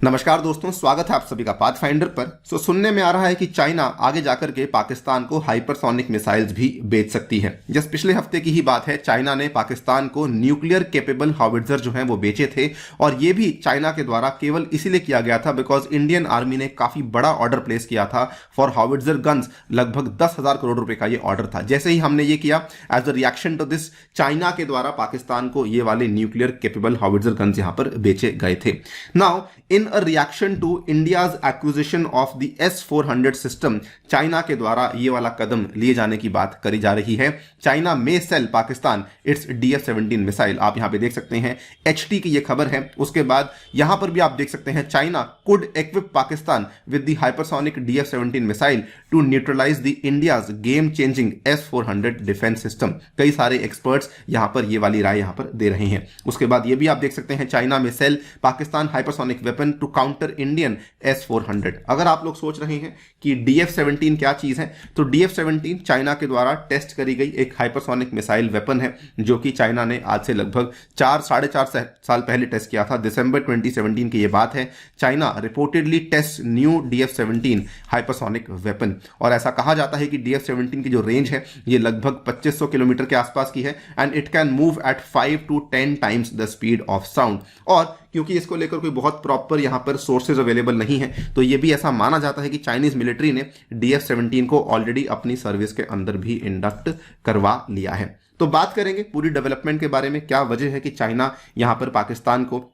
नमस्कार दोस्तों, स्वागत है आप सभी का पाथफाइंडर पर। सुनने में आ रहा है कि चाइना आगे जाकर के पाकिस्तान को हाइपरसोनिक मिसाइल्स भी बेच सकती है। जस्ट पिछले हफ्ते की ही बात है, चाइना ने पाकिस्तान को न्यूक्लियर केपेबल हाउविट्जर जो हैं वो बेचे थे, और ये भी चाइना के द्वारा केवल इसीलिए किया गया था बिकॉज इंडियन आर्मी ने काफी बड़ा ऑर्डर प्लेस किया था फॉर हाउविट्जर गन्स। लगभग 10,000 करोड़ रुपए का ये ऑर्डर था। जैसे ही हमने ये किया, as a reaction to this, China के द्वारा पाकिस्तान को ये वाले न्यूक्लियर केपेबल हाउविट्जर गन्स यहां पर बेचे गए थे। Now in a reaction to India's acquisition of the S-400 system, China के द्वारा ये वाला कदम लिए जाने की बात करी जा रही है। China may sell Pakistan it's DF-17 missile. आप यहां पे देख सकते हैं HT की ये खबर है। उसके बाद यहां पर भी आप देख सकते हैं China could equip Pakistan with the hypersonic DF-17 missile to neutralize the India's game changing S-400 defence system. कई सारे एक्सपर्ट्स यहां पर ये वाली राय यहां पर दे रहे हैं। उसके बाद ये भी आप देख सकते हैं China may sell Pakistan hypersonic weapon to counter Indian S-400। अगर आप लोग सोच रहे हैं कि DF-17 क्या चीज है, तो DF-17 चाइना के द्वारा टेस्ट करी गई एक हाइपरसोनिक मिसाइल वेपन है, जो कि चाइना ने आज से लगभग 4-4.5 साल पहले टेस्ट किया था। दिसंबर 2017 की ये बात है। China reportedly test new DF-17 hypersonic weapon, और ऐसा कहा जाता है कि DF-17 की जो रेंज है ये लगभग 2500 किलोमीटर के आसपास की है, and it can move at 5 to 10 times the speed of sound. और क्योंकि इसको लेकर कोई बहुत प्रॉपर यहां पर सोर्सेज अवेलेबल नहीं है, तो ये भी ऐसा माना जाता है कि चाइनीज मिलिट्री ने DF-17 को ऑलरेडी अपनी सर्विस के अंदर भी इंडक्ट करवा लिया है। तो बात करेंगे पूरी डेवलपमेंट के बारे में, क्या वजह है कि चाइना यहां पर पाकिस्तान को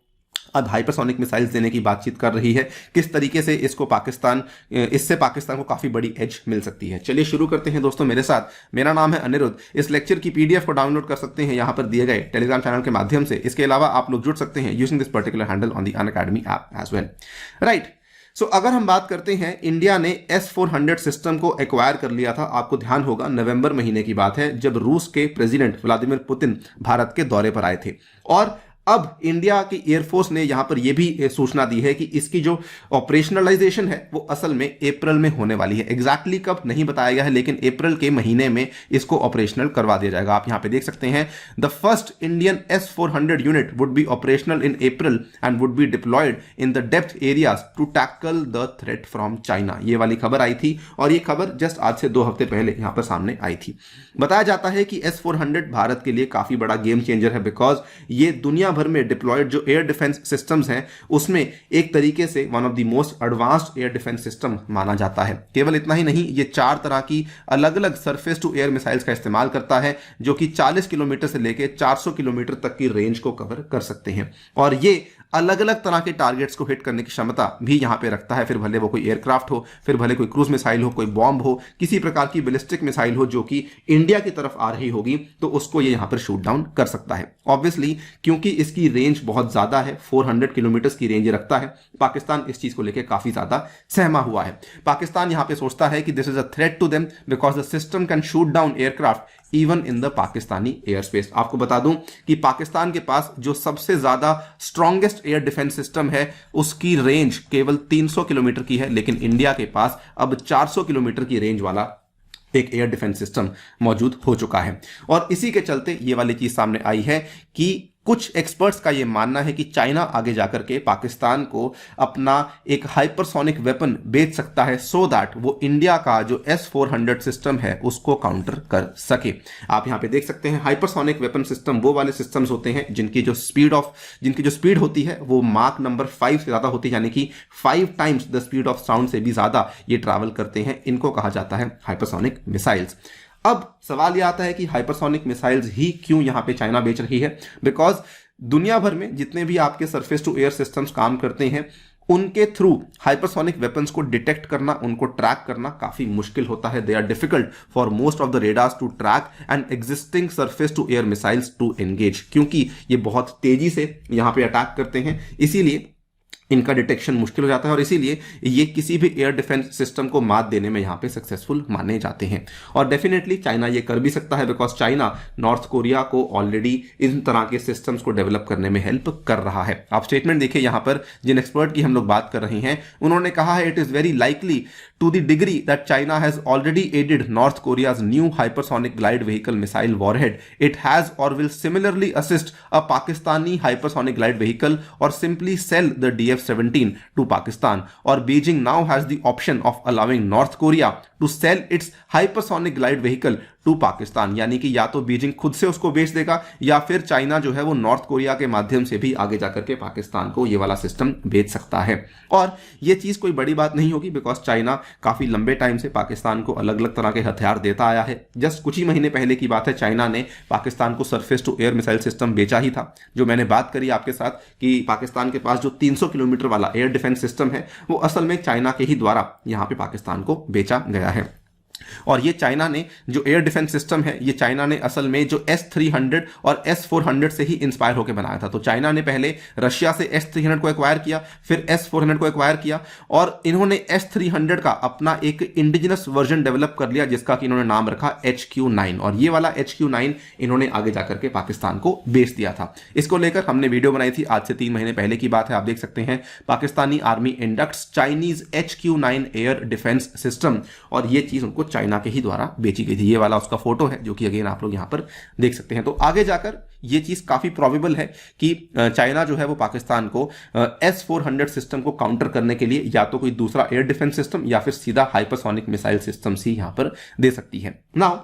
अब हाइपरसोनिक मिसाइल्स देने की बातचीत कर रही है, किस तरीके से इससे पाकिस्तान को काफी बड़ी एज मिल सकती है। चलिए शुरू करते हैं दोस्तों मेरे साथ। मेरा नाम है अनिरुद्ध। इस लेक्चर की PDF को डाउनलोड कर सकते हैं यहां पर दिए गए टेलीग्राम चैनल के माध्यम से। इसके अलावा आप लोग जुड़ सकते हैं using this particular handle on the Unacademy app as well. Right, so अगर हम बात करते हैं, इंडिया ने S-400 सिस्टम को एक्वायर कर लिया था। आपको ध्यान होगा नवंबर महीने की बात है, जब रूस के प्रेसिडेंट व्लादिमीर पुतिन भारत के दौरे पर आए थे। और अब इंडिया की एयरफोर्स ने यहां पर यह भी सूचना दी है कि इसकी जो ऑपरेशनलाइजेशन है वो असल में अप्रैल में होने वाली है। एग्जैक्टली कब नहीं बताया गया है, लेकिन अप्रैल के महीने में इसको ऑपरेशनल करवा दिया जाएगा। आप यहां पे देख सकते हैं, the first Indian S-400 unit would be operational in April and would be deployed in the depth areas to tackle the threat from China. ये वाली खबर आई थी, और ये खबर जस्ट आज से 2 हफ्ते पहले यहां पर सामने आई थी। बताया जाता है कि S-400 भारत के लिए काफी बड़ा गेम चेंजर है, बिकॉज ये दुनिया भर में डिप्लॉयड जो एयर डिफेंस सिस्टम्स हैं उसमें एक तरीके से one of the most advanced air defence system माना जाता है। केवल इतना ही नहीं, ये 4 तरह की अलग अलग सरफेस टू एयर मिसाइल्स का इस्तेमाल करता है, जो कि 40 किलोमीटर से लेकर 400 किलोमीटर तक की रेंज को कवर कर सकते हैं, और ये अलग अलग तरह के टारगेट्स को हिट करने की क्षमता भी यहां पे रखता है। फिर भले वो कोई एयरक्राफ्ट हो, फिर भले कोई क्रूज मिसाइल हो, कोई बॉम्ब हो, किसी प्रकार की बैलिस्टिक मिसाइल हो जो कि इंडिया की तरफ आ रही होगी, तो उसको ये यहां पर शूट डाउन कर सकता है। ऑब्वियसली क्योंकि इसकी रेंज बहुत ज्यादा है, 400 किलोमीटर की रेंज रखता है, पाकिस्तान इस चीज को लेकर काफी ज्यादा सहमा हुआ है। पाकिस्तान यहां पे सोचता है कि this is a threat to them because the system can shoot down aircraft even in the Pakistani air space. आपको बता दूं कि पाकिस्तान के पास जो सबसे ज्यादा स्ट्रॉन्गेस्ट एयर डिफेंस सिस्टम है उसकी रेंज केवल 300 किलोमीटर की है, लेकिन इंडिया के पास अब 400 किलोमीटर की रेंज वाला एक एयर डिफेंस सिस्टम मौजूद हो चुका है। और इसी के चलते ये वाली चीज सामने आई है कि कुछ एक्सपर्ट्स का यह मानना है कि चाइना आगे जाकर के पाकिस्तान को अपना एक हाइपरसोनिक वेपन बेच सकता है, सो दैट वो इंडिया का जो S-400 सिस्टम है उसको काउंटर कर सके। आप यहां पे देख सकते हैं, हाइपरसोनिक वेपन सिस्टम वो वाले सिस्टम्स होते हैं जिनकी जो स्पीड होती है वो मार्क नंबर 5 से ज्यादा होती है, यानी कि 5 times the speed of sound से भी ज्यादा ये ट्रैवल करते हैं। इनको कहा जाता है हाइपरसोनिक मिसाइल्स। अब सवाल यह आता है कि हाइपरसोनिक मिसाइल्स ही क्यों यहां पे चाइना बेच रही है, बिकॉज दुनिया भर में जितने भी आपके सरफेस टू एयर सिस्टम्स काम करते हैं उनके थ्रू हाइपरसोनिक वेपन्स को डिटेक्ट करना, उनको ट्रैक करना काफी मुश्किल होता है। They are difficult for most of the radars to track and existing surface to air missiles to engage, क्योंकि ये बहुत तेजी से यहां पे अटैक करते हैं, इसीलिए इनका डिटेक्शन मुश्किल हो जाता है, और इसीलिए ये किसी भी एयर डिफेंस सिस्टम को मात देने में यहां पे सक्सेसफुल माने जाते हैं। और डेफिनेटली चाइना ये कर भी सकता है, बिकॉज चाइना नॉर्थ कोरिया को ऑलरेडी इन तरह के सिस्टम्स को डेवलप करने में हेल्प कर रहा है। आप स्टेटमेंट देखिए, यहां पर जिन एक्सपर्ट की हम लोग बात कर रहे हैं उन्होंने कहा है, it is very likely to the degree that China has already aided North Korea's new hypersonic glide vehicle missile warhead, it has or will similarly assist a Pakistani hypersonic glide vehicle or simply sell the F-17 to Pakistan, और Beijing now has the option of allowing North Korea to sell its hypersonic glide vehicle to Pakistan. यानी कि या तो Beijing खुद से उसको बेच देगा या फिर चाइना जो है वो नॉर्थ कोरिया के माध्यम से भी आगे जाकर के पाकिस्तान को ये वाला सिस्टम बेच सकता है। और ये चीज कोई बड़ी बात नहीं होगी, बिकॉज चाइना काफी लंबे टाइम से पाकिस्तान को अलग अलग तरह के हथियार देता आया है। जस्ट कुछ ही महीने पहले की बात है, चाइना ने पाकिस्तान को surface to air missile system बेचा ही था। जो मैंने बात करी आपके साथ कि पाकिस्तान के पास जो 300 किलोमीटर वाला एयर डिफेंस सिस्टम है वो असल में चाइना के ही द्वारा यहां पे पाकिस्तान को बेचा गया है। और ये चाइना ने जो एयर डिफेंस सिस्टम है, ये चाइना ने असल में जो S-300 और S-400 से ही इंस्पायर होकर बनाया था। तो चाइना ने पहले रशिया से S-300 को एक्वायर किया, फिर S-400 को एक्वायर किया, और इन्होंने S-300 का अपना एक इंडिजिनस वर्जन डेवलप कर लिया जिसका कि इन्होंने नाम रखा HQ-9, और ये वाला HQ-9 इन्होंने आगे जाकर के पाकिस्तान को बेच दिया था। इसको लेकर हमने वीडियो बनाई थी, आज से 3 महीने पहले की बात है, आप देख सकते हैं। Pakistani army inducts Chinese HQ-9 air defence system, और ये चीज उनको चाइना के ही द्वारा बेची गई थी। ये वाला उसका फोटो है जो कि अगेन आप लोग यहां पर देख सकते हैं। तो आगे जाकर ये चीज काफी प्रोबेबल है कि चाइना जो है वो पाकिस्तान को S-400 सिस्टम को काउंटर करने के लिए या तो कोई दूसरा एयर डिफेंस सिस्टम या फिर सीधा हाइपरसोनिक मिसाइल सिस्टम ही यहां पर दे सकती है। नाउ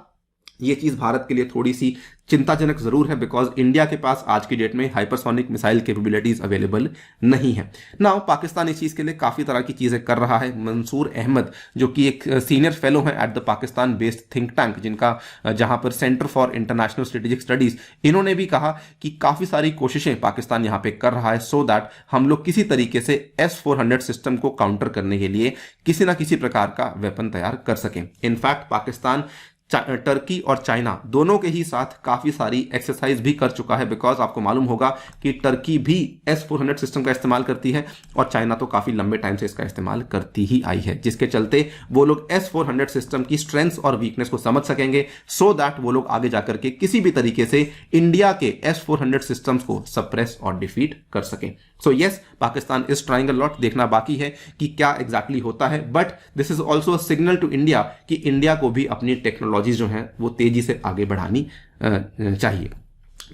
ये चीज भारत के लिए थोड़ी सी चिंताजनक जरूर है, बिकॉज इंडिया के पास आज की डेट में हाइपरसोनिक मिसाइल कैपेबिलिटीज अवेलेबल नहीं है। नाउ पाकिस्तान इस चीज के लिए काफी तरह की चीजें कर रहा है। मंसूर अहमद जो कि एक सीनियर फेलो है at the Pakistan based think tank, जिनका जहां पर centre for international strategic studies, इन्होंने भी कहा कि काफी सारी कोशिशें पाकिस्तान यहां पे कर रहा है सो दैट हम लोग किसी तरीके से S-400 सिस्टम को काउंटर करने के लिए किसी ना किसी प्रकार का वेपन तैयार कर सकें। इनफैक्ट पाकिस्तान टर्की और चाइना दोनों के ही साथ काफी सारी एक्सरसाइज भी कर चुका है, बिकॉज आपको मालूम होगा कि टर्की भी S-400 सिस्टम का इस्तेमाल करती है और चाइना तो काफी लंबे टाइम से इसका इस्तेमाल करती ही आई है, जिसके चलते वो लोग S-400 सिस्टम की स्ट्रेंथ और वीकनेस को समझ सकेंगे सो दैट वो लोग आगे जाकर के किसी भी तरीके से इंडिया के S-400 सिस्टम्स को सप्रेस और डिफीट कर सकें। So yes, Pakistan is trying a lot. देखना बाकी है कि क्या एग्जैक्टली होता है, but this is also a signal to India कि इंडिया को भी अपनी टेक्नोलॉजी जो है वो तेजी से आगे बढ़ानी चाहिए।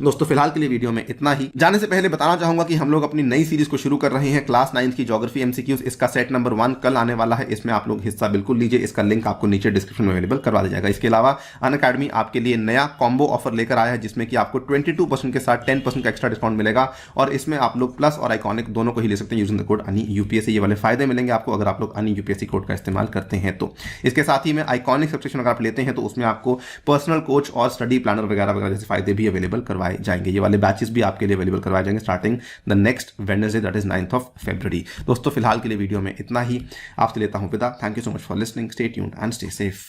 दोस्तों फिलहाल के लिए वीडियो में इतना ही। जाने से पहले बताना चाहूंगा कि हम लोग अपनी नई सीरीज को शुरू कर रहे हैं, क्लास 9 की ज्योग्राफी MCQs। इसका सेट नंबर 1 कल आने वाला है, इसमें आप लोग हिस्सा बिल्कुल लीजिए। इसका लिंक आपको नीचे डिस्क्रिप्शन में अवेलेबल करवा दिया जाएगा। इसके अलावा अनअकैडमी आपके लिए नया कॉम्बो ऑफर लेकर आया है, जिसमें कि आपको 22% के साथ 10% का एक्स्ट्रा डिस्काउंट मिलेगा, और इसमें आप लोग प्लस और आइकॉनिक दोनों को ही ले सकते हैं यूजिंग द कोड अनि UPSC। ये वाले फायदे मिलेंगे आपको अगर आप लोग अनि UPSC कोड का इस्तेमाल करते हैं तो। इसके साथ ही में आइकॉनिक सब्सक्रिप्शन अगर आप लेते हैं तो उसमें आपको पर्सनल कोच और स्टडी प्लानर वगैरह वगैरह जैसे फायदे भी अवेलेबल करवाए जाएंगे। ये वाले बैचेस भी आपके लिए अवेलेबल करवाए जाएंगे starting the next Wednesday, that is 9th of February। दोस्तों फिलहाल के लिए वीडियो में इतना ही, आपसे लेता हूं विदा। Thank you so much for listening, stay tuned and stay safe.